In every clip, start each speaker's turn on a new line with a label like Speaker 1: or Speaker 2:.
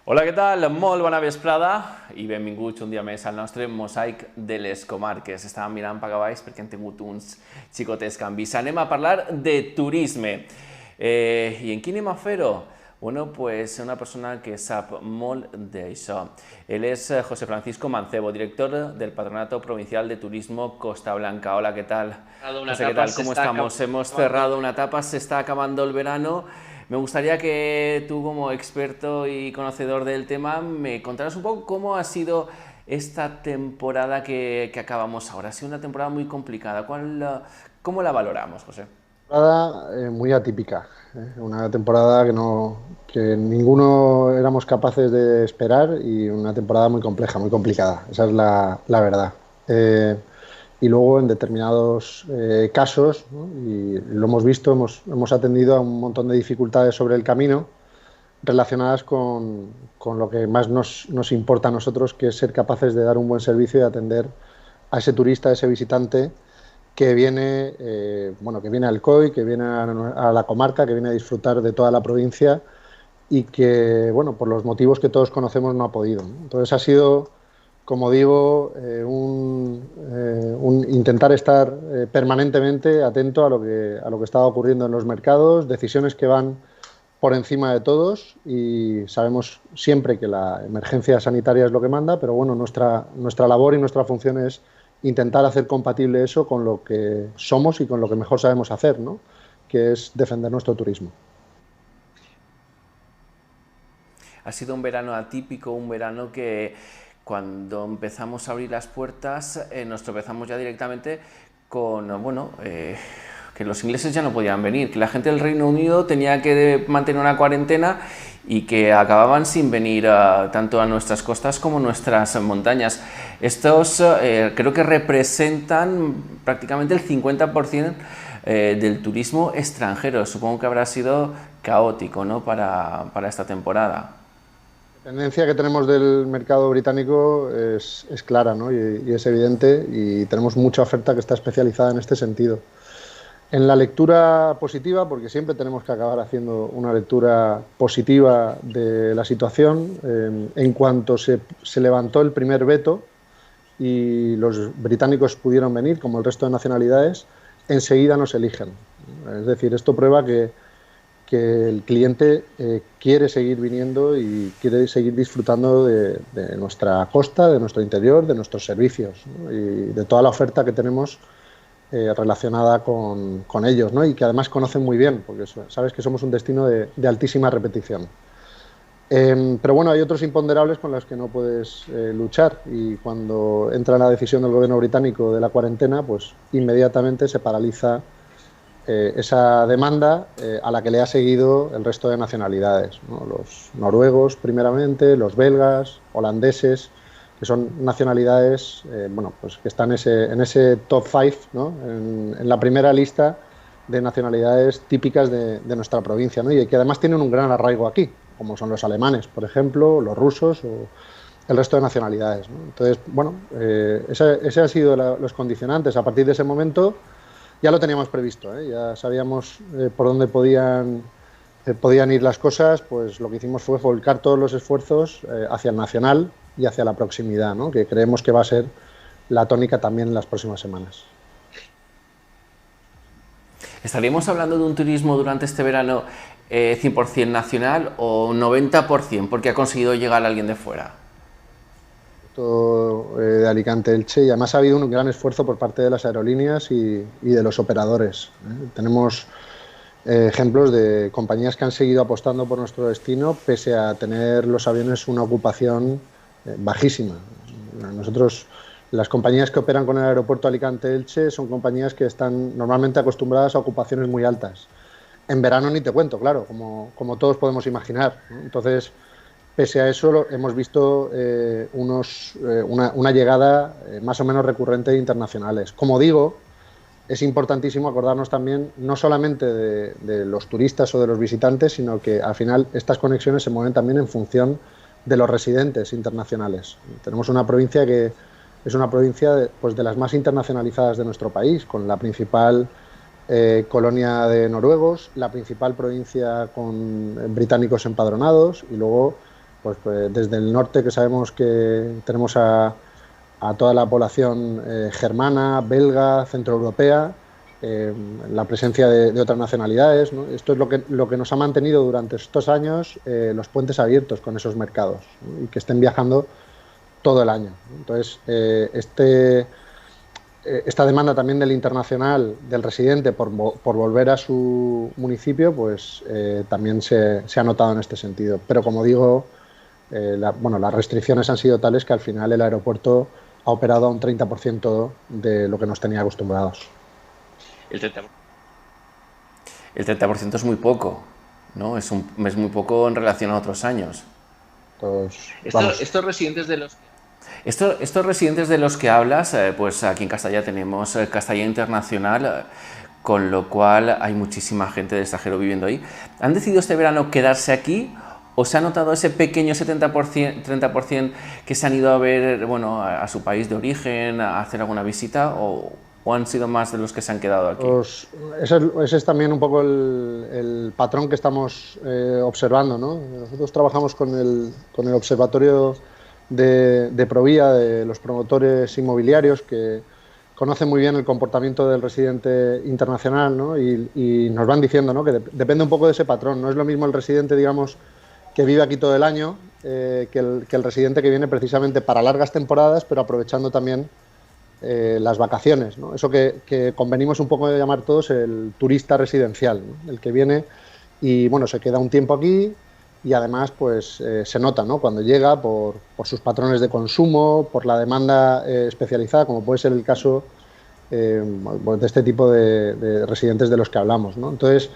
Speaker 1: Hola, què tal? Molt bona vesprada i benvinguts un dia més al nostre mosaic de les comarques. Estàvem mirant per baix perquè han tingut uns xicotes canvis. Anem a parlar de turisme. I en qui anem a fer-ho? Bueno, pues una persona que sap molt d'això. Ell és José Francisco Mancebo, director del Patronato Provincial de Turismo Costa Blanca. Hola, ¿qué tal? José, ¿qué tal? ¿Cómo estamos? Hemos cerrado una etapa, se está acabando el verano. Me gustaría que tú, como experto y conocedor del tema, me contaras un poco cómo ha sido esta temporada que acabamos ahora. Ha sido una temporada muy complicada. ¿Cómo la valoramos, José?
Speaker 2: Temporada muy atípica, una temporada que ninguno éramos capaces de esperar y una temporada muy compleja, muy complicada, esa es la verdad. Y luego en determinados casos, ¿no? Y lo hemos visto, hemos atendido a un montón de dificultades sobre el camino relacionadas con lo que más nos importa a nosotros, que es ser capaces de dar un buen servicio y atender a ese turista, a ese visitante que viene, bueno, que viene al COI, que viene a la comarca, que viene a disfrutar de toda la provincia y que, bueno, por los motivos que todos conocemos no ha podido, ¿no? Entonces ha sido, como digo, un intentar estar permanentemente atento a lo que estaba ocurriendo en los mercados, decisiones que van por encima de todos y sabemos siempre que la emergencia sanitaria es lo que manda, pero bueno, nuestra labor y nuestra función es intentar hacer compatible eso con lo que somos y con lo que mejor sabemos hacer, ¿no? Que es defender nuestro turismo.
Speaker 1: Ha sido un verano atípico, un verano que cuando empezamos a abrir las puertas nos tropezamos ya directamente con, bueno, que los ingleses ya no podían venir, que la gente del Reino Unido tenía que mantener una cuarentena y que acababan sin venir tanto a nuestras costas como a nuestras montañas. Estos creo que representan prácticamente el 50% del turismo extranjero. Supongo que habrá sido caótico, ¿no?, para esta temporada.
Speaker 2: La tendencia que tenemos del mercado británico es clara, ¿no? Y es evidente y tenemos mucha oferta que está especializada en este sentido. En la lectura positiva, porque siempre tenemos que acabar haciendo una lectura positiva de la situación, en cuanto se levantó el primer veto y los británicos pudieron venir, como el resto de nacionalidades, enseguida nos eligen. Es decir, esto prueba que el cliente quiere seguir viniendo y quiere seguir disfrutando de nuestra costa, de nuestro interior, de nuestros servicios, ¿no? Y de toda la oferta que tenemos relacionada con ellos, ¿no? Y que además conocen muy bien, porque sabes que somos un destino de altísima repetición. Pero bueno, hay otros imponderables con los que no puedes luchar y cuando entra la decisión del gobierno británico de la cuarentena, pues inmediatamente se paraliza esa demanda a la que le ha seguido el resto de nacionalidades, ¿no? Los noruegos primeramente, los belgas, holandeses, que son nacionalidades bueno, pues que están en ese top 5, ¿no? En la primera lista de nacionalidades típicas de nuestra provincia, ¿no? Y que además tienen un gran arraigo aquí, como son los alemanes, por ejemplo, los rusos o el resto de nacionalidades, ¿no? Entonces, bueno, ese han sido los condicionantes. A partir de ese momento ya lo teníamos previsto, ¿eh? Ya sabíamos por dónde podían ir las cosas, pues lo que hicimos fue volcar todos los esfuerzos hacia el nacional y hacia la proximidad, ¿no? Que creemos que va a ser la tónica también en las próximas semanas.
Speaker 1: ¿Estaríamos hablando de un turismo durante este verano 100% nacional o 90% porque ha conseguido llegar alguien de fuera?
Speaker 2: De Alicante-Elche y además ha habido un gran esfuerzo por parte de las aerolíneas y de los operadores, ¿eh? Tenemos ejemplos de compañías que han seguido apostando por nuestro destino pese a tener los aviones una ocupación bajísima. Nosotros, las compañías que operan con el aeropuerto Alicante-Elche son compañías que están normalmente acostumbradas a ocupaciones muy altas. En verano ni te cuento, claro, como todos podemos imaginar, ¿no? Entonces, pese a eso, hemos visto una llegada más o menos recurrente de internacionales. Como digo, es importantísimo acordarnos también no solamente de los turistas o de los visitantes, sino que al final estas conexiones se mueven también en función de los residentes internacionales. Tenemos una provincia que es una provincia pues de las más internacionalizadas de nuestro país, con la principal colonia de noruegos, la principal provincia con británicos empadronados y luego pues desde el norte, que sabemos que tenemos a toda la población germana, belga, centroeuropea, la presencia de otras nacionalidades, ¿no? Esto es lo que nos ha mantenido durante estos años los puentes abiertos con esos mercados, ¿no? Y que estén viajando todo el año. Entonces, esta demanda también del internacional, del residente, por volver a su municipio, pues también se ha notado en este sentido. Pero como digo, las restricciones han sido tales que al final el aeropuerto ha operado a un 30% de lo que nos tenía acostumbrados.
Speaker 1: El 30% es muy poco, ¿no? Es muy poco en relación a otros años.
Speaker 2: Pues,
Speaker 1: estos residentes de los que hablas, pues aquí en Castalla tenemos Castalla Internacional, con lo cual hay muchísima gente de extranjero viviendo ahí. ¿Han decidido este verano quedarse aquí? ¿O se ha notado ese pequeño 70%, 30% que se han ido a ver, bueno, a su país de origen, a hacer alguna visita? ¿O han sido más de los que se han quedado aquí?
Speaker 2: Pues ese es también un poco el patrón que estamos observando, ¿no? Nosotros trabajamos con el Observatorio de Provía, de los promotores inmobiliarios, que conocen muy bien el comportamiento del residente internacional, ¿no? Y nos van diciendo, ¿no?, que depende un poco de ese patrón. No es lo mismo el residente, digamos, que vive aquí todo el año, que el residente que viene precisamente para largas temporadas, pero aprovechando también las vacaciones, ¿no? Eso que convenimos un poco de llamar todos el turista residencial, ¿no? El que viene y bueno, se queda un tiempo aquí y además pues se nota, ¿no?, cuando llega por sus patrones de consumo, por la demanda especializada, como puede ser el caso de este tipo de residentes de los que hablamos, ¿no? Entonces,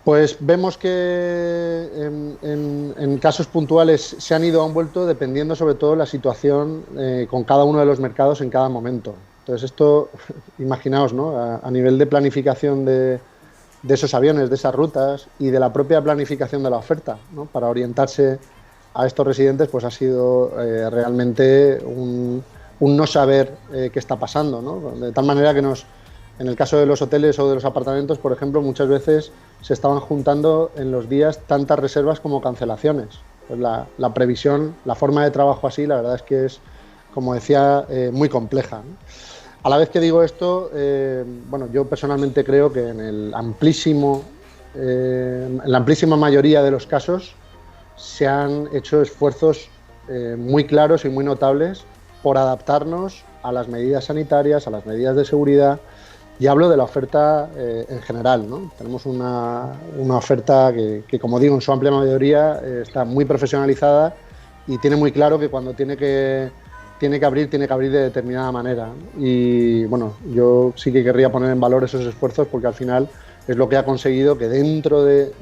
Speaker 2: pues vemos que en casos puntuales se han ido o han vuelto dependiendo sobre todo la situación con cada uno de los mercados en cada momento. Entonces esto, imaginaos, ¿no?, a nivel de planificación de esos aviones, de esas rutas y de la propia planificación de la oferta, ¿no?, para orientarse a estos residentes, pues ha sido realmente un no saber qué está pasando, ¿no? De tal manera que en el caso de los hoteles o de los apartamentos, por ejemplo, muchas veces se estaban juntando en los días tantas reservas como cancelaciones. Pues la previsión, la forma de trabajo así, la verdad es que es, como decía, muy compleja, ¿no? A la vez que digo esto, bueno, yo personalmente creo que en la amplísima mayoría de los casos se han hecho esfuerzos muy claros y muy notables por adaptarnos a las medidas sanitarias, a las medidas de seguridad. Y hablo de la oferta en general, ¿no? Tenemos una oferta que, como digo, en su amplia mayoría está muy profesionalizada y tiene muy claro que cuando tiene que abrir de determinada manera. Y bueno, yo sí que querría poner en valor esos esfuerzos porque al final es lo que ha conseguido que dentro de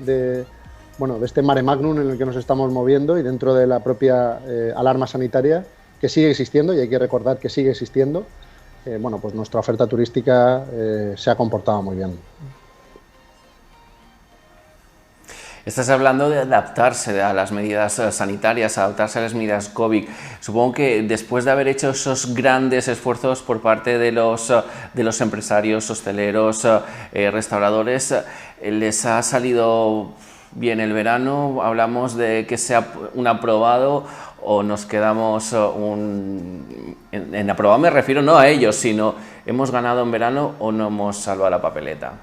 Speaker 2: este mare magnum en el que nos estamos moviendo y dentro de la propia alarma sanitaria, que sigue existiendo, y hay que recordar que sigue existiendo, bueno, pues nuestra oferta turística se ha comportado muy bien.
Speaker 1: Estás hablando de adaptarse a las medidas sanitarias, adaptarse a las medidas COVID. Supongo que después de haber hecho esos grandes esfuerzos por parte de los empresarios, hosteleros, restauradores, ¿les ha salido bien el verano? ¿Hablamos de que sea un aprobado o nos quedamos en aprobado? Me refiero no a ellos, sino hemos ganado en verano o no hemos salvado la papeleta.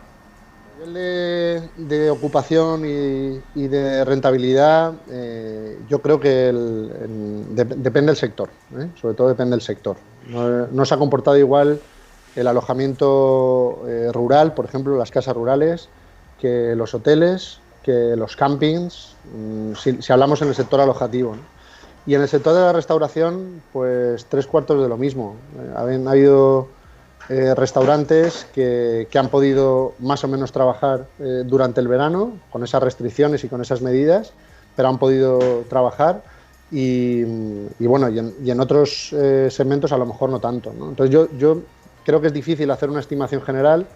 Speaker 2: A nivel de ocupación y de rentabilidad, yo creo que depende del sector, sobre todo depende del sector. No se ha comportado igual el alojamiento rural, por ejemplo, las casas rurales, que los hoteles, que los campings, si hablamos en el sector alojativo, ¿no? Y en el sector de la restauración, pues 3/4 de lo mismo. Ha habido restaurantes que han podido más o menos trabajar durante el verano con esas restricciones y con esas medidas, pero han podido trabajar y en otros segmentos a lo mejor no tanto, ¿no? Entonces yo creo que es difícil hacer una estimación general.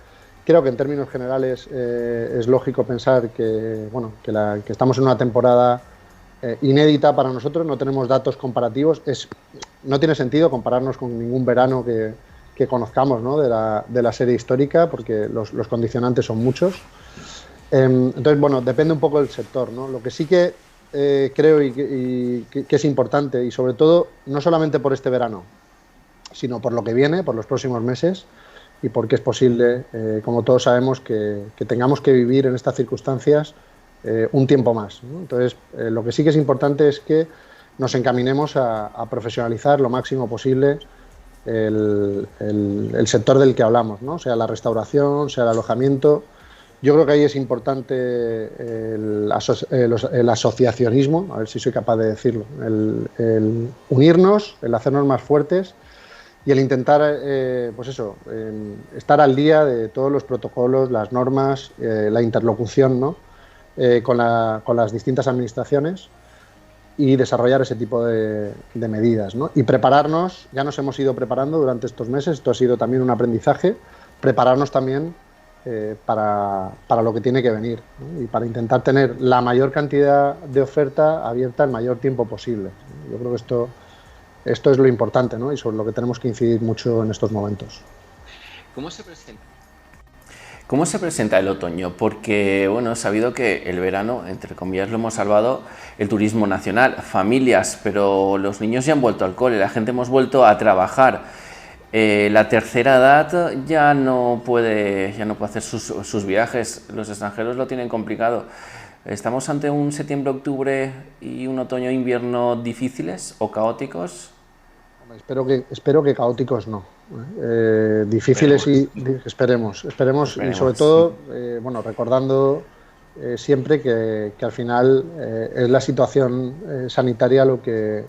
Speaker 2: Creo que en términos generales es lógico pensar que estamos en una temporada inédita para nosotros, no tenemos datos comparativos, no tiene sentido compararnos con ningún verano que conozcamos, ¿no?, de la serie histórica, porque los condicionantes son muchos. Entonces, bueno, depende un poco del sector, ¿no? Lo que sí que creo que es importante, y sobre todo no solamente por este verano, sino por lo que viene, por los próximos meses, y porque es posible, como todos sabemos, que tengamos que vivir en estas circunstancias un tiempo más, ¿no? Entonces, lo que sí que es importante es que nos encaminemos a profesionalizar lo máximo posible el sector del que hablamos, ¿no? Sea la restauración, sea el alojamiento. Yo creo que ahí es importante el asociacionismo, a ver si soy capaz de decirlo, el unirnos, el hacernos más fuertes y el intentar, pues eso, estar al día de todos los protocolos, las normas, la interlocución, ¿no? Con las distintas administraciones, y desarrollar ese tipo de medidas, ¿no? Y prepararnos, ya nos hemos ido preparando durante estos meses, esto ha sido también un aprendizaje, prepararnos también para lo que tiene que venir, ¿no? Y para intentar tener la mayor cantidad de oferta abierta el mayor tiempo posible. Yo creo que esto es lo importante, ¿no? Y sobre lo que tenemos que incidir mucho en estos momentos.
Speaker 1: ¿Cómo se presenta? ¿Cómo se presenta el otoño? Porque, bueno, he sabido que el verano, entre comillas, lo hemos salvado el turismo nacional, familias, pero los niños ya han vuelto al cole, la gente hemos vuelto a trabajar. La tercera edad ya no puede hacer sus viajes, los extranjeros lo tienen complicado. ¿Estamos ante un septiembre-octubre y un otoño-invierno difíciles o caóticos?
Speaker 2: Espero que caóticos no. Difíciles esperemos. Y sobre todo, bueno, recordando siempre que al final es la situación sanitaria lo que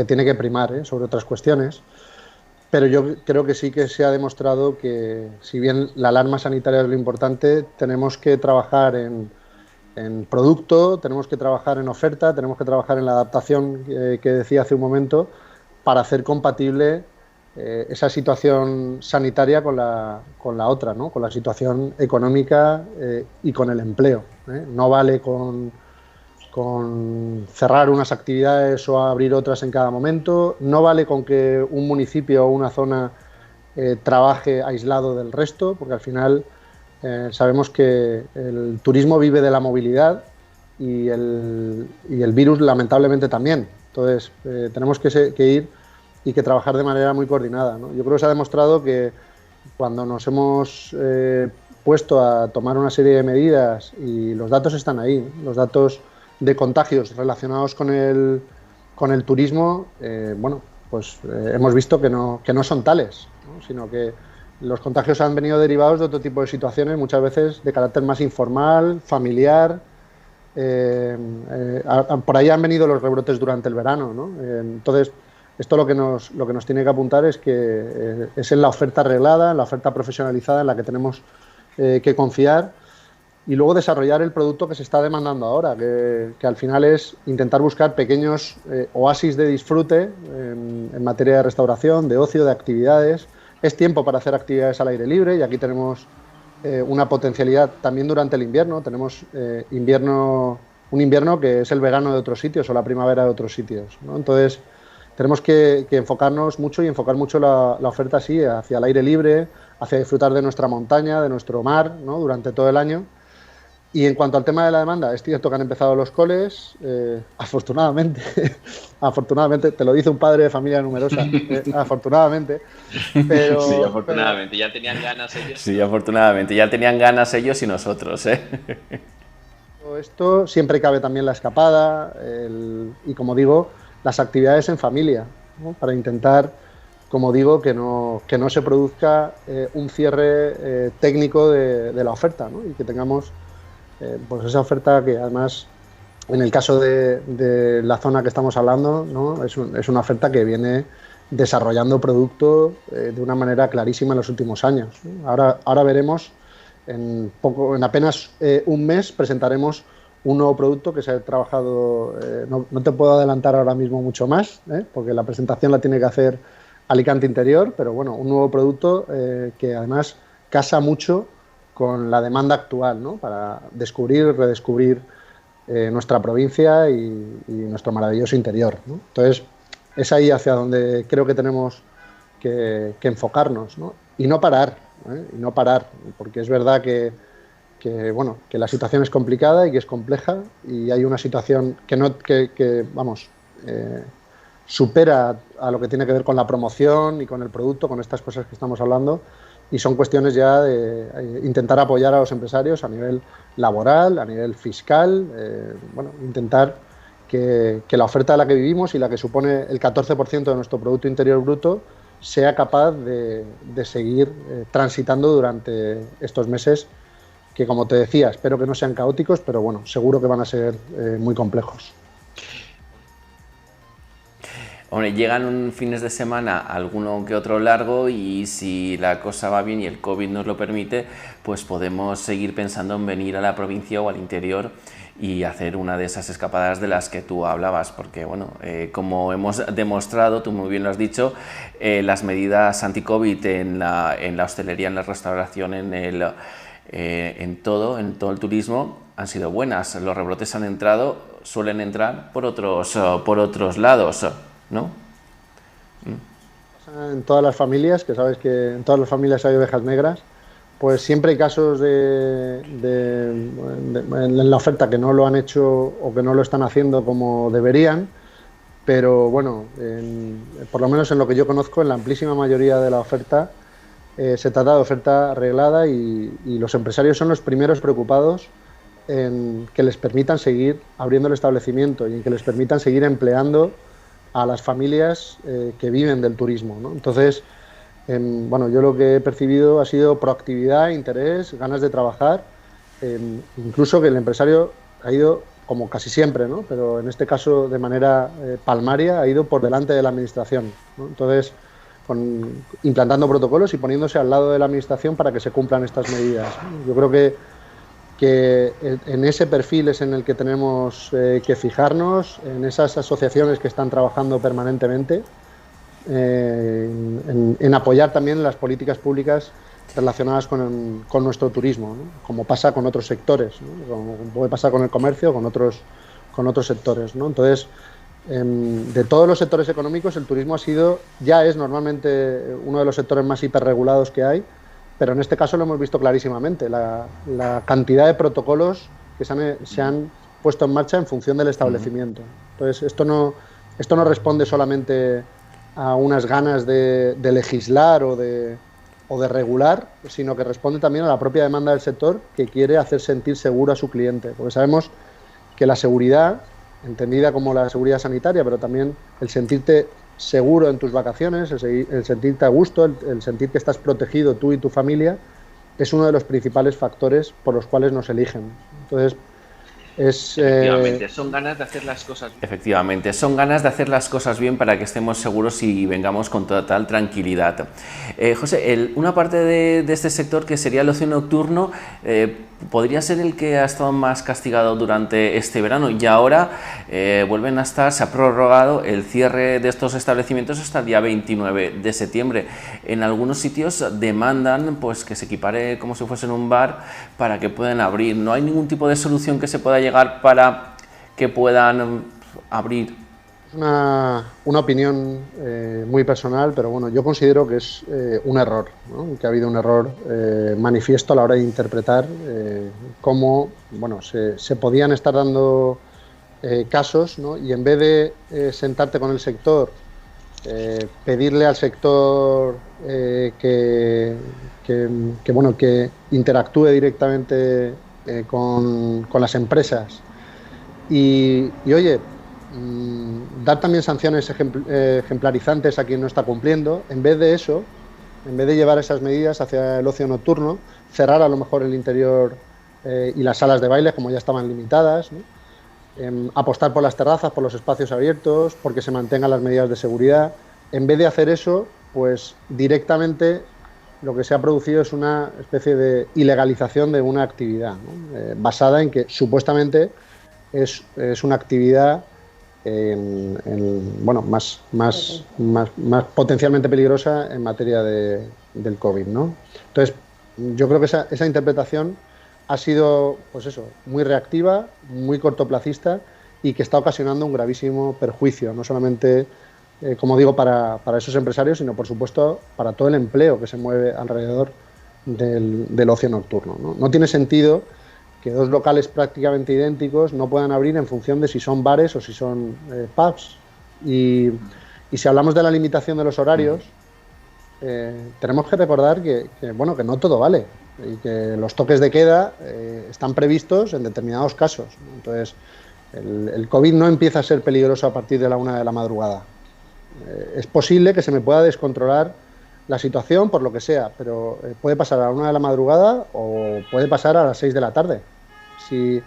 Speaker 2: tiene que primar, sobre otras cuestiones. Pero yo creo que sí que se ha demostrado que, si bien la alarma sanitaria es lo importante, tenemos que trabajar en producto, tenemos que trabajar en oferta, tenemos que trabajar en la adaptación que decía hace un momento, para hacer compatible esa situación sanitaria con la otra, ¿no? Con la situación económica y con el empleo, ¿eh? No vale con cerrar unas actividades o abrir otras en cada momento, no vale con que un municipio o una zona trabaje aislado del resto, porque al final sabemos que el turismo vive de la movilidad y el virus lamentablemente también. Entonces tenemos que ir y que trabajar de manera muy coordinada, ¿no? Yo creo que se ha demostrado que cuando nos hemos puesto a tomar una serie de medidas, y los datos están ahí, ¿no? Los datos de contagios relacionados con el turismo, bueno, pues hemos visto que no son tales, ¿no? Sino que los contagios han venido derivados de otro tipo de situaciones, muchas veces de carácter más informal, familiar. Por ahí han venido los rebrotes durante el verano, ¿no? Entonces, esto lo que nos tiene que apuntar es que es en la oferta arreglada, en la oferta profesionalizada, en la que tenemos que confiar, y luego desarrollar el producto que se está demandando ahora, que al final es intentar buscar pequeños oasis de disfrute en materia de restauración, de ocio, de actividades. Es tiempo para hacer actividades al aire libre, y aquí tenemos una potencialidad también durante el invierno. Tenemos un invierno que es el verano de otros sitios o la primavera de otros sitios, ¿no? Entonces, tenemos que enfocarnos mucho y enfocar mucho la oferta así, hacia el aire libre, hacia disfrutar de nuestra montaña, de nuestro mar, ¿no? Durante todo el año. Y en cuanto al tema de la demanda, es cierto que han empezado los coles, afortunadamente, afortunadamente, te lo dice un padre de familia numerosa, afortunadamente, pero...
Speaker 1: Sí, afortunadamente, ya tenían ganas ellos. Sí, afortunadamente, ya tenían ganas ellos y nosotros, ¿eh?
Speaker 2: Esto siempre cabe también la escapada, y como digo, las actividades en familia, ¿no? Para intentar, como digo, que no se produzca un cierre técnico de la oferta, ¿no? Y que tengamos pues esa oferta que, además, en el caso de la zona que estamos hablando, ¿no? Es una oferta que viene desarrollando producto de una manera clarísima en los últimos años, ¿no? Ahora veremos, en apenas un mes presentaremos un nuevo producto que se ha trabajado, no te puedo adelantar ahora mismo mucho más, porque la presentación la tiene que hacer Alicante Interior, pero bueno, un nuevo producto que además casa mucho con la demanda actual, ¿no? Para descubrir, redescubrir nuestra provincia y nuestro maravilloso interior, ¿no? Entonces, es ahí hacia donde creo que tenemos que enfocarnos, ¿no? Y no parar, porque es verdad que bueno, que la situación es complicada y que es compleja, y hay una situación supera a lo que tiene que ver con la promoción y con el producto, con estas cosas que estamos hablando, y son cuestiones ya de intentar apoyar a los empresarios a nivel laboral, a nivel fiscal, bueno, intentar que la oferta de la que vivimos y la que supone el 14% de nuestro Producto Interior Bruto sea capaz de seguir transitando durante estos meses que, como te decía, espero que no sean caóticos, pero bueno, seguro que van a ser muy complejos.
Speaker 1: Hombre, llegan un fines de semana alguno que otro largo, y si la cosa va bien y el COVID nos lo permite, pues podemos seguir pensando en venir a la provincia o al interior y hacer una de esas escapadas de las que tú hablabas, porque bueno, como hemos demostrado, tú muy bien lo has dicho, las medidas anti-COVID en la hostelería, en la restauración, en todo el turismo han sido buenas. Los rebrotes suelen entrar por otros lados, ¿no?
Speaker 2: En todas las familias, que sabes que en todas las familias hay ovejas negras, pues siempre hay casos en la oferta que no lo han hecho o que no lo están haciendo como deberían, pero bueno, por lo menos en lo que yo conozco, en la amplísima mayoría de la oferta se trata de oferta arreglada, y los empresarios son los primeros preocupados en que les permitan seguir abriendo el establecimiento y en que les permitan seguir empleando a las familias que viven del turismo, ¿no? Entonces, bueno, yo lo que he percibido ha sido proactividad, interés, ganas de trabajar, incluso que el empresario ha ido, como casi siempre, ¿no? Pero en este caso de manera palmaria, ha ido por delante de la administración, ¿no? Entonces, implantando protocolos y poniéndose al lado de la administración para que se cumplan estas medidas. Yo creo que en ese perfil es en el que tenemos que fijarnos, en esas asociaciones que están trabajando permanentemente, en apoyar también las políticas públicas relacionadas con nuestro turismo, ¿no? Como pasa con otros sectores, ¿no? Como puede pasar con el comercio o con otros sectores, ¿no? Entonces, de todos los sectores económicos, el turismo ya es normalmente uno de los sectores más hiperregulados que hay, pero en este caso lo hemos visto clarísimamente, la cantidad de protocolos que se han puesto en marcha en función del establecimiento. Entonces, esto no responde solamente a unas ganas de legislar o de regular, sino que responde también a la propia demanda del sector, que quiere hacer sentir seguro a su cliente, porque sabemos que la seguridad, entendida como la seguridad sanitaria, pero también el sentirte seguro en tus vacaciones, el sentirte a gusto, el sentir que estás protegido tú y tu familia, es uno de los principales factores por los cuales nos eligen. Entonces,
Speaker 1: Efectivamente, son ganas de hacer las cosas bien. Efectivamente, son ganas de hacer las cosas bien para que estemos seguros y vengamos con total tranquilidad. José, una parte de este sector, que sería el ocio nocturno, podría ser el que ha estado más castigado durante este verano, y ahora se ha prorrogado el cierre de estos establecimientos hasta el día 29 de septiembre. En algunos sitios demandan pues que se equipare como si fuesen un bar para que puedan abrir. ¿No hay ningún tipo de solución que se pueda llegar para que puedan abrir?
Speaker 2: Es una opinión muy personal, pero bueno, yo considero que es un error, ¿no? Que ha habido un error manifiesto a la hora de interpretar cómo, bueno, se podían estar dando casos, ¿no? Y en vez de sentarte con el sector, pedirle al sector que interactúe directamente con las empresas y oye, dar también sanciones ejemplarizantes a quien no está cumpliendo. En vez de eso, en vez de llevar esas medidas hacia el ocio nocturno, cerrar a lo mejor el interior y las salas de baile, como ya estaban limitadas, ¿no? Apostar por las terrazas, por los espacios abiertos, porque se mantengan las medidas de seguridad. En vez de hacer eso, pues directamente lo que se ha producido es una especie de ilegalización de una actividad, ¿no? Basada en que supuestamente es una actividad más potencialmente peligrosa en materia del COVID, ¿no? Entonces, yo creo que esa interpretación ha sido, pues eso, muy reactiva, muy cortoplacista, y que está ocasionando un gravísimo perjuicio, no solamente, como digo, para esos empresarios, sino por supuesto para todo el empleo que se mueve alrededor del ocio nocturno, ¿no? No tiene sentido que dos locales prácticamente idénticos no puedan abrir en función de si son bares o si son pubs. Y si hablamos de la limitación de los horarios, tenemos que recordar que no todo vale y que los toques de queda están previstos en determinados casos, ¿no? Entonces, el COVID no empieza a ser peligroso a partir de la 1 de la madrugada. Es posible que se me pueda descontrolar la situación por lo que sea, pero puede pasar a la 1 de la madrugada o puede pasar a las 6 de la tarde. Si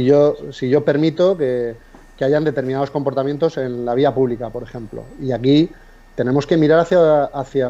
Speaker 2: yo permito que hayan determinados comportamientos en la vía pública, por ejemplo. Y aquí tenemos que mirar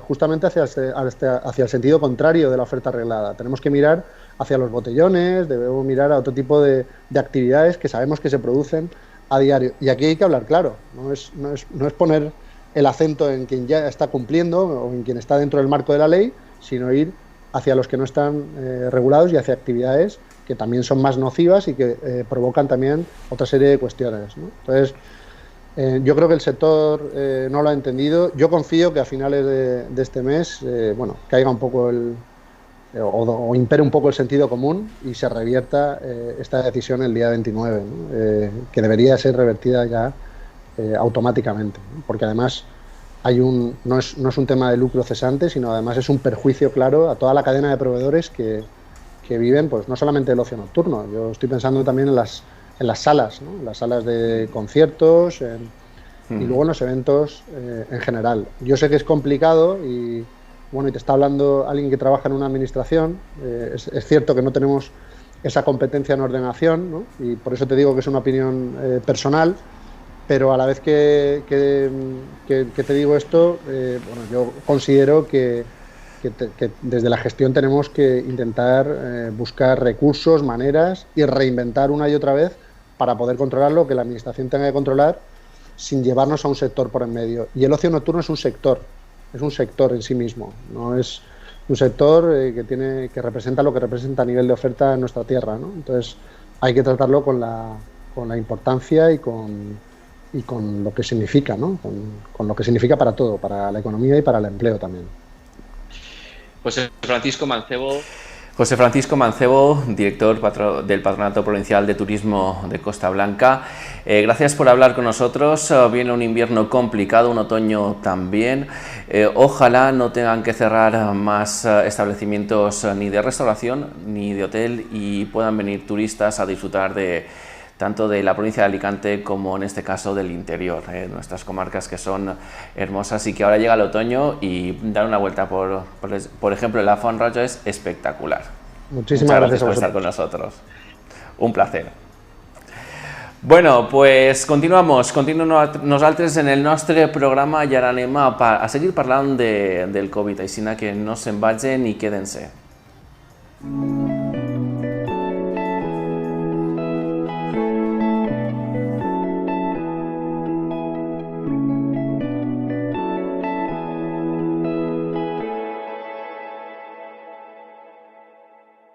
Speaker 2: justamente hacia el sentido contrario de la oferta reglada. Tenemos que mirar hacia los botellones, debemos mirar a otro tipo de actividades que sabemos que se producen a diario. Y aquí hay que hablar claro, no es poner el acento en quien ya está cumpliendo o en quien está dentro del marco de la ley, sino ir hacia los que no están regulados y hacia actividades que también son más nocivas y que provocan también otra serie de cuestiones, ¿no? Entonces, yo creo que el sector no lo ha entendido. Yo confío que a finales de este mes caiga un poco o impere un poco el sentido común y se revierta esta decisión el día 29, ¿no? Que debería ser revertida ya automáticamente, ¿no? Porque además no es un tema de lucro cesante, sino además es un perjuicio claro a toda la cadena de proveedores que viven, pues no solamente el ocio nocturno. Yo estoy pensando también en las salas, ¿no? En las salas de conciertos y luego en los eventos en general. Yo sé que es complicado y te está hablando alguien que trabaja en una administración. Es cierto que no tenemos esa competencia en ordenación, ¿no? Y por eso te digo que es una opinión personal, pero a la vez que te digo esto, yo considero que desde la gestión tenemos que intentar buscar recursos, maneras y reinventar una y otra vez para poder controlar lo que la administración tenga que controlar sin llevarnos a un sector por en medio. Y el ocio nocturno es un sector en sí mismo, no es un sector que representa lo que representa a nivel de oferta en nuestra tierra, ¿no? Entonces hay que tratarlo con la importancia y con lo que significa, ¿no? Con lo que significa para todo, para la economía y para el empleo también.
Speaker 1: José Francisco Mancebo, director del Patronato Provincial de Turismo de Costa Blanca. Gracias por hablar con nosotros. Viene un invierno complicado, un otoño también. Ojalá no tengan que cerrar más establecimientos ni de restauración ni de hotel y puedan venir turistas a disfrutar tanto de la provincia de Alicante como en este caso del interior, nuestras comarcas que son hermosas y que ahora llega el otoño y dar una vuelta por ejemplo en la Font Roja es espectacular.
Speaker 2: Muchísimas gracias
Speaker 1: por estar con nosotros. Un placer. Bueno, pues continuem nosaltres en el nostre programa i ara anem a seguir parlant del Covid, així que no se'n vagin i queden-se.